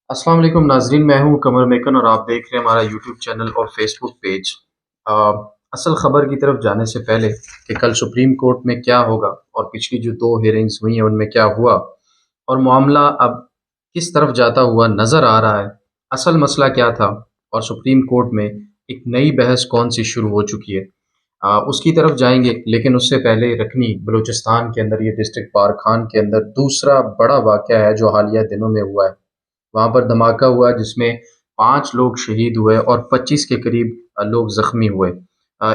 अस्सलाम वालेकुम नाजरीन, मैं हूं कमर मेकन और आप देख रहे हैं हमारा यूट्यूब चैनल और फेसबुक पेज। अ, असल खबर की तरफ जाने से पहले कि कल सुप्रीम कोर्ट में क्या होगा और पिछली जो दो हियरिंग्स हुई हैं उनमें क्या हुआ और मामला अब किस तरफ जाता हुआ नज़र आ रहा है, असल मसला क्या था और सुप्रीम कोर्ट में एक नई बहस कौन सी शुरू हो चुकी है, उसकी तरफ जाएंगे। लेकिन उससे पहले रखनी बलूचिस्तान के अंदर ये डिस्ट्रिक्ट पारखान के अंदर दूसरा बड़ा वाक़या है जो हालिया दिनों में हुआ है। वहाँ पर धमाका हुआ जिसमें 5 लोग शहीद हुए और 25 के करीब लोग ज़ख्मी हुए।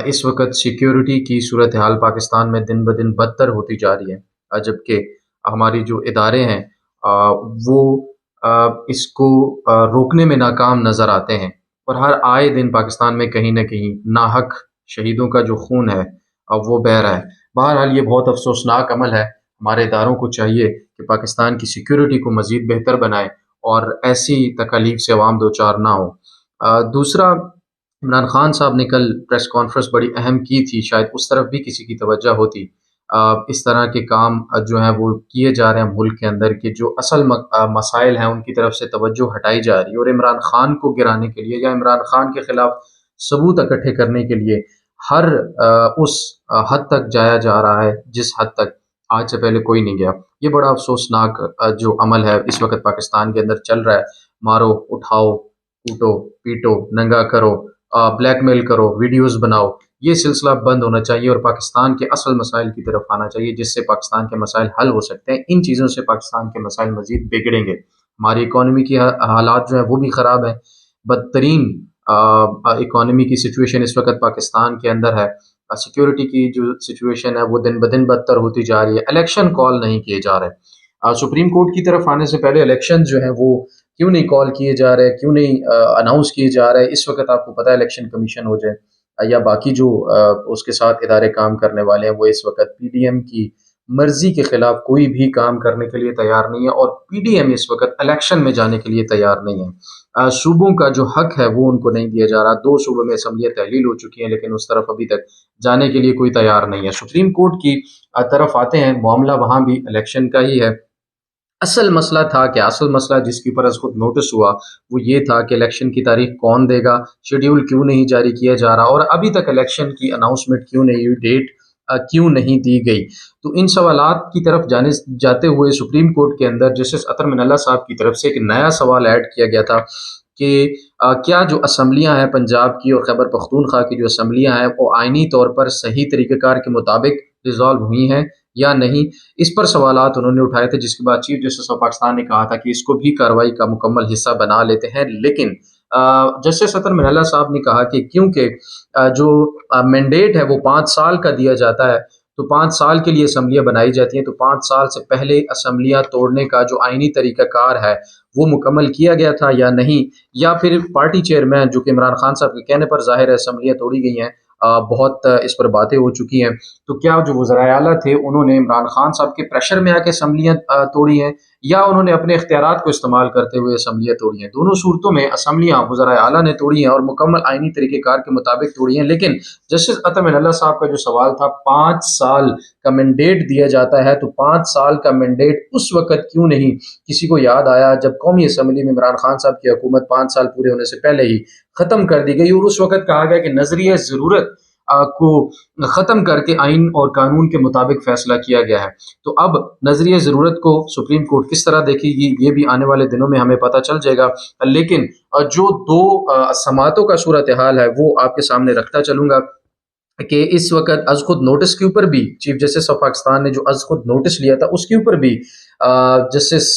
इस वक़्त सिक्योरिटी की सूरत हाल पाकिस्तान में दिन ब दिन बदतर होती जा रही है। जबकि हमारी जो इदारे हैं वो इसको रोकने में नाकाम नज़र आते हैं और हर आए दिन पाकिस्तान में कहीं न कहीं नाहक शहीदों का जो खून है वो बह रहा है। बहरहाल ये बहुत अफ़सोसनाक अमल है। हमारे इदारों को चाहिए कि पाकिस्तान की सिक्योरिटी को मज़ीद बेहतर बनाएँ और ऐसी तकालीफ से अवाम दो चार ना हो। दूसरा, इमरान खान साहब ने कल प्रेस कॉन्फ्रेंस बड़ी अहम की थी, शायद उस तरफ भी किसी की तवज्जो होती। इस तरह के काम जो हैं वो किए जा रहे हैं मुल्क के अंदर के जो असल मसाइल हैं उनकी तरफ से तवज्जो हटाई जा रही है और इमरान खान को गिराने के लिए या इमरान खान के खिलाफ सबूत इकट्ठे करने के लिए हर उस हद तक जाया जा रहा है जिस हद तक आज से पहले कोई नहीं गया। ये बड़ा अफसोसनाक जो अमल है इस वक्त पाकिस्तान के अंदर चल रहा है। मारो, उठाओ, कूटो, पीटो, नंगा करो, ब्लैकमेल करो, वीडियोस बनाओ, ये सिलसिला बंद होना चाहिए और पाकिस्तान के असल मसाइल की तरफ आना चाहिए जिससे पाकिस्तान के मसाइल हल हो सकते हैं। इन चीज़ों से पाकिस्तान के मसाइल मज़ीद बिगड़ेंगे। हमारी इकॉनमी की हालात जो है वो भी ख़राब है। बदतरीन इकॉनमी की सिचुएशन इस वक्त पाकिस्तान के अंदर है। सिक्योरिटी की जो सिचुएशन है वो दिन ब दिन बदतर होती जा रही है। इलेक्शन कॉल नहीं किए जा रहे। सुप्रीम कोर्ट की तरफ आने से पहले इलेक्शन जो है वो क्यों नहीं कॉल किए जा रहे, क्यों नहीं अनाउंस किए जा रहे। इस वक्त आपको पता है इलेक्शन कमीशन हो जाए या बाकी जो उसके साथ इदारे काम करने वाले हैं वो इस वक्त पीडीएम की मर्जी के खिलाफ कोई भी काम करने के लिए तैयार नहीं है और पीडीएम इस वक्त इलेक्शन में जाने के लिए तैयार नहीं है। सूबों का जो हक है वो उनको नहीं दिया जा रहा। 2 सूबों में असम्बलियाँ तहलील हो चुकी हैं लेकिन उस तरफ अभी तक जाने के लिए कोई तैयार नहीं है। सुप्रीम कोर्ट की तरफ आते हैं, मामला वहाँ भी इलेक्शन का ही है। असल मसला था क्या, असल मसला जिसके ऊपर आज खुद नोटिस हुआ वो ये था कि इलेक्शन की तारीख कौन देगा, शेड्यूल क्यों नहीं जारी किया जा रहा और अभी तक इलेक्शन की अनाउंसमेंट क्यों नहीं हुई, डेट क्यों नहीं दी गई। तो इन सवालात की तरफ जाते हुए सुप्रीम कोर्ट के अंदर जस्टिस अतर मिनल्ला साहब की तरफ से एक नया सवाल ऐड किया गया था कि क्या जो असम्बलियाँ हैं पंजाब की और खैबर पख्तूनख्वा की जो असम्बलियाँ हैं वो आइनी तौर पर सही तरीक़ेकार के मुताबिक रिजॉल्व हुई हैं या नहीं। इस पर सवालात उन्होंने उठाए थे जिसके बाद चीफ जस्टिस ऑफ पाकिस्तान ने कहा था कि इसको भी कार्रवाई का मुकम्मल हिस्सा बना लेते हैं। लेकिन जस्टिस अतर मिनल्ला साहब ने कहा कि क्योंकि जो मैंडेट है वो 5 साल का दिया जाता है तो 5 साल के लिए असम्बलियाँ बनाई जाती हैं, तो 5 साल से पहले असम्बलियाँ तोड़ने का जो आइनी तरीक़ाकार है वो मुकम्मल किया गया था या नहीं, या फिर पार्टी चेयरमैन जो कि इमरान खान साहब के कहने पर ज़ाहिर है असम्बलियाँ तोड़ी गई हैं, बहुत इस पर बातें हो चुकी हैं। तो क्या जो वज़राए आला थे उन्होंने इमरान खान साहब के प्रेशर में आके असम्बलियाँ तोड़ी हैं या उन्होंने अपने इख्तियारात को इस्तेमाल करते हुए असम्बलियाँ तोड़ी हैं। दोनों सूरतों में असम्बलियाँ वज़राए आला ने तोड़ी हैं और मुकम्मल आइनी तरीक़ेकार के मुताबिक तोड़ी हैं। लेकिन जस्टिस अतर मिनल्ला साहब का जो सवाल था, 5 साल का मैंडेट दिया जाता है तो 5 साल का मैंडेट उस वक़्त क्यों नहीं किसी को याद आया जब कौमी असम्बली में इमरान खान साहब की हुकूमत 5 साल पूरे होने से पहले ही ख़त्म कर दी गई और उस वक़्त कहा गया कि नज़रिया ज़रूरत को ख़त्म करके आइन और कानून के मुताबिक फ़ैसला किया गया है। तो अब नज़रिया ज़रूरत को सुप्रीम कोर्ट किस तरह देखेगी ये भी आने वाले दिनों में हमें पता चल जाएगा। लेकिन जो दो समातों का सूरत हाल है वो आपके सामने रखता चलूँगा कि इस वक्त अज खुद नोटिस के ऊपर भी चीफ जस्टिस ऑफ पाकिस्तान ने जो अज खुद नोटिस लिया था उसके ऊपर भी जस्टिस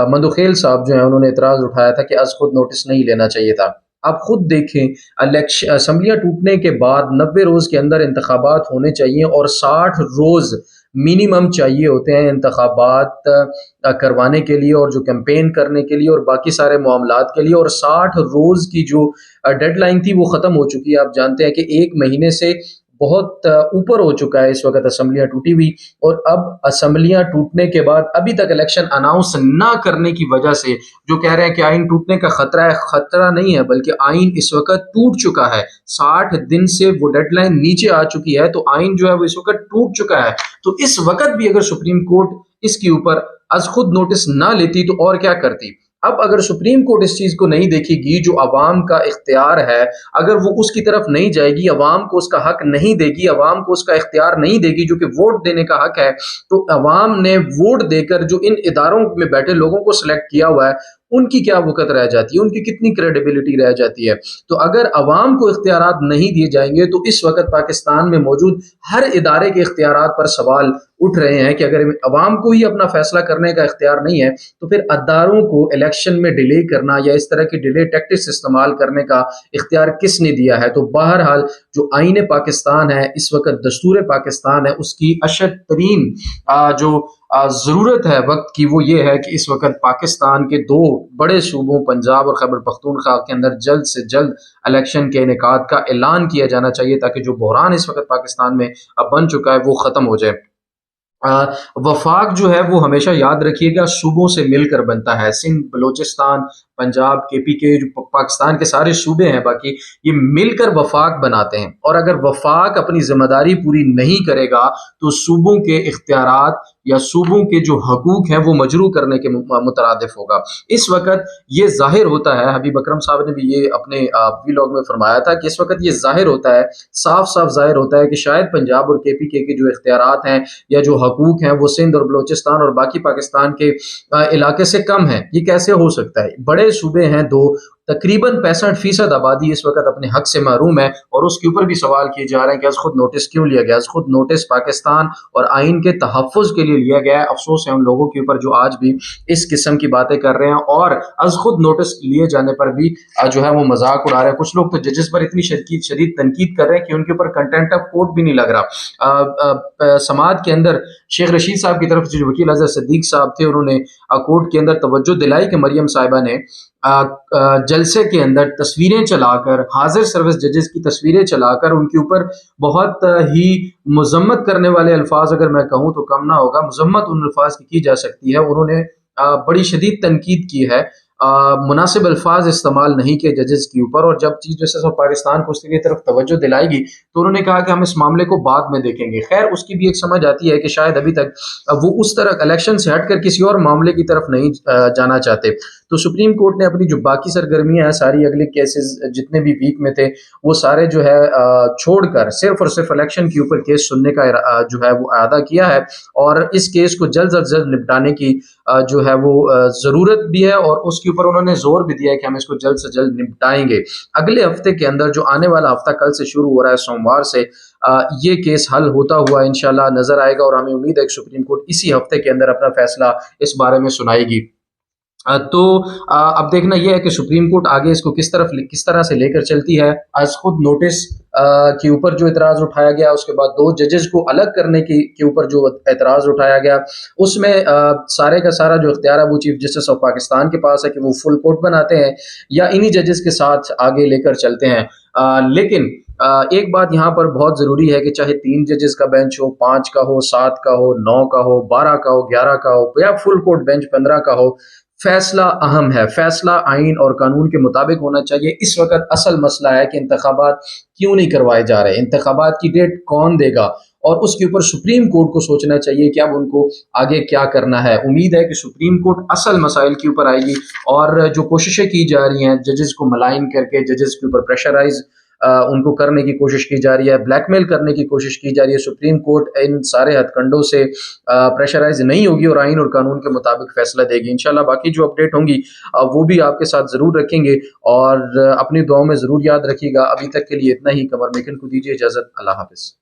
मंदुखेल साहब जो है उन्होंने एतराज़ उठाया था कि अज खुद नोटिस नहीं लेना चाहिए था। आप खुद देखें, इलेक्शन असम्बलियाँ टूटने के बाद 90 रोज़ के अंदर इंतखाबात होने चाहिए और 60 रोज़ मिनिमम चाहिए होते हैं इंतखाबात करवाने के लिए और जो कैंपेन करने के लिए और बाकी सारे मामलात के लिए, और 60 रोज़ की जो डेडलाइन थी वो ख़त्म हो चुकी है। आप जानते हैं कि 1 महीने से बहुत ऊपर हो चुका है इस वक्त असम्बलियाँ टूटी हुई, और अब असम्बलियाँ टूटने के बाद अभी तक इलेक्शन अनाउंस ना करने की वजह से जो कह रहे हैं कि आइन टूटने का खतरा है, खतरा नहीं है बल्कि आइन इस वक्त टूट चुका है। 60 दिन से वो डेडलाइन नीचे आ चुकी है तो आइन जो है वो इस वक्त टूट चुका है। तो इस वक्त भी अगर सुप्रीम कोर्ट इसके ऊपर आज खुद नोटिस ना लेती तो और क्या करती। اب اگر سپریم کورٹ اس چیز کو نہیں دیکھے گی، جو عوام کا اختیار ہے، اگر وہ اس کی طرف نہیں جائے گی، عوام کو اس کا حق نہیں دے گی، عوام کو اس کا اختیار نہیں دے گی جو کہ ووٹ دینے کا حق ہے، تو عوام نے ووٹ دے کر جو ان اداروں میں بیٹھے لوگوں کو سلیکٹ کیا ہوا ہے، ان کی کیا وقت رہ جاتی ہے، ان کی کتنی کریڈیبلٹی رہ جاتی ہے؟ تو اگر عوام کو اختیارات نہیں دیے جائیں گے تو اس وقت پاکستان میں موجود ہر ادارے کے اختیارات پر سوال اٹھ رہے ہیں کہ اگر عوام کو ہی اپنا فیصلہ کرنے کا اختیار نہیں ہے تو پھر اداروں کو الیکشن میں ڈیلے کرنا یا اس طرح کی ڈیلے ٹیکٹکس استعمال کرنے کا اختیار کس نے دیا ہے؟ تو بہرحال جو آئین پاکستان ہے اس وقت، دستور پاکستان ہے، اس کی اشد ترین جو ضرورت ہے وقت کی، وہ یہ ہے کہ اس وقت پاکستان کے دو بڑے صوبوں پنجاب اور خیبر پختونخوا کے اندر جلد سے جلد الیکشن کے انعقاد کا اعلان کیا جانا چاہیے، تاکہ جو بحران اس وقت پاکستان میں بن چکا ہے وہ ختم ہو جائے۔ وفاق جو ہے وہ ہمیشہ یاد رکھیے گا صوبوں سے مل کر بنتا ہے۔ سندھ، بلوچستان، پنجاب، KPK، جو پاکستان کے سارے صوبے ہیں باقی، یہ مل کر وفاق بناتے ہیں، اور اگر وفاق اپنی ذمہ داری پوری نہیں کرے گا تو صوبوں کے اختیارات یا صوبوں کے جو حقوق ہیں وہ مجروح کرنے کے مترادف ہوگا۔ اس وقت یہ ظاہر ہوتا ہے، حبیب اکرم صاحب نے بھی یہ اپنے ویلاگ میں فرمایا تھا کہ اس وقت یہ ظاہر ہوتا ہے، صاف صاف ظاہر ہوتا ہے کہ شاید پنجاب اور KPK کے جو اختیارات ہیں یا جو حقوق ہیں وہ سندھ اور بلوچستان اور باقی پاکستان کے علاقے سے کم ہیں۔ یہ کیسے ہو سکتا ہے؟ بڑے صوبے ہیں دو، تقریباً 65% آبادی اس وقت اپنے حق سے محروم ہے، اور اس کے اوپر بھی سوال کیے جا رہے ہیں کہ از خود نوٹس کیوں لیا گیا؟ از خود نوٹس پاکستان اور آئین کے تحفظ کے لیے لیا گیا ہے۔ افسوس ہے ان لوگوں کے اوپر جو آج بھی اس قسم کی باتیں کر رہے ہیں، اور از خود نوٹس لیے جانے پر بھی جو ہے وہ مذاق اڑا رہے ہیں۔ کچھ لوگ تو ججز پر اتنی شدید تنقید کر رہے ہیں کہ ان کے اوپر کنٹینٹ آف کورٹ بھی نہیں لگ رہا۔ سماعت کے اندر شیخ رشید صاحب کی طرف سے جو وکیل اظہر صدیق صاحب تھے، انہوں نے کورٹ کے اندر توجہ دلائی کہ مریم صاحبہ نے جلسے کے اندر تصویریں چلا کر، حاضر سروس ججز کی تصویریں چلا کر ان کے اوپر بہت ہی مذمت کرنے والے الفاظ، اگر میں کہوں تو کم نہ ہوگا، مذمت ان الفاظ کی جا سکتی ہے۔ انہوں نے بڑی شدید تنقید کی ہے، مناسب الفاظ استعمال نہیں کیے ججز کے اوپر، اور جب چیف جسٹس آف پاکستان کو اس کی طرف توجہ دلائے گی تو انہوں نے کہا کہ ہم اس معاملے کو بعد میں دیکھیں گے۔ خیر، اس کی بھی ایک سمجھ آتی ہے کہ شاید ابھی تک وہ اس طرح الیکشن سے ہٹ کر کسی اور معاملے کی طرف نہیں جانا چاہتے۔ تو سپریم کورٹ نے اپنی جو باقی سرگرمیاں ہیں ساری، اگلے کیسز جتنے بھی ویک میں تھے وہ سارے جو ہے چھوڑ کر صرف اور صرف الیکشن کے اوپر کیس سننے کا جو ہے وہ اعادہ کیا ہے، اور اس کیس کو جلد از جلد نپٹانے کی جو ہے وہ ضرورت بھی ہے، اور اس کے اوپر انہوں نے زور بھی دیا ہے کہ ہم اس کو جلد سے جلد نپٹائیں گے۔ اگلے ہفتے کے اندر، جو آنے والا ہفتہ کل سے شروع ہو رہا ہے سوموار سے، یہ کیس حل ہوتا ہوا انشاءاللہ نظر آئے گا، اور ہمیں امید ہے کہ سپریم کورٹ اسی ہفتے کے اندر اپنا فیصلہ اس بارے میں سنائے گی۔ تو اب دیکھنا یہ ہے کہ سپریم کورٹ آگے اس کو کس طرح سے لے کر چلتی ہے۔ از خود نوٹس کے اوپر جو اعتراض اٹھایا گیا، اس کے بعد دو ججز کو الگ کرنے کے اوپر جو اعتراض اٹھایا گیا، اس میں سارے کا سارا جو اختیار ہے وہ چیف جسٹس آف پاکستان کے پاس ہے کہ وہ فل کورٹ بناتے ہیں یا انہی ججز کے ساتھ آگے لے کر چلتے ہیں۔ لیکن ایک بات یہاں پر بہت ضروری ہے کہ چاہے 3 ججز کا بینچ ہو، 5 کا ہو، 7 کا ہو، 9 کا ہو، 12 کا ہو، 11 کا ہو، یا فل کورٹ بینچ 15 کا ہو، فیصلہ اہم ہے، فیصلہ آئین اور قانون کے مطابق ہونا چاہیے۔ اس وقت اصل مسئلہ ہے کہ انتخابات کیوں نہیں کروائے جا رہے، انتخابات کی ڈیٹ کون دے گا، اور اس کے اوپر سپریم کورٹ کو سوچنا چاہیے کہ اب ان کو آگے کیا کرنا ہے۔ امید ہے کہ سپریم کورٹ اصل مسائل کے اوپر آئے گی، اور جو کوششیں کی جا رہی ہیں ججز کو ملائن کر کے، ججز کے اوپر پریشرائز ان کو کرنے کی کوشش کی جا رہی ہے، بلیک میل کرنے کی کوشش کی جا رہی ہے، سپریم کورٹ ان سارے ہتھ کنڈوں سے پریشرائز نہیں ہوگی اور آئین اور قانون کے مطابق فیصلہ دے گی انشاءاللہ۔ باقی جو اپڈیٹ ہوں گی وہ بھی آپ کے ساتھ ضرور رکھیں گے، اور اپنی دعاؤں میں ضرور یاد رکھیے گا۔ ابھی تک کے لیے اتنا ہی، قمر میکن کو دیجیے اجازت، اللہ حافظ۔